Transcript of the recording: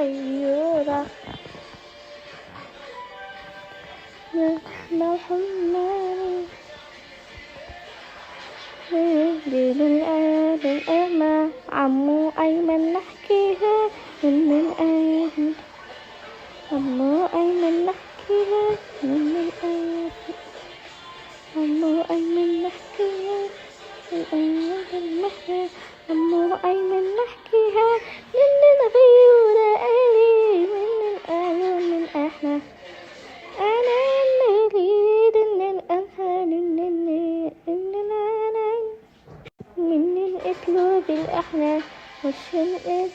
غيورة الحمام للأمة عمو أيمن نحكيها من الآيات عمو أيمن نحكيها من الآيات عمو أيمن نحكيها من الآيات المحنة عمو أيمن نحكيها من الغيورة آلي من الآيات من إحنا أنا نريد أن الأنهار من الأسلوب الأحلى والشمس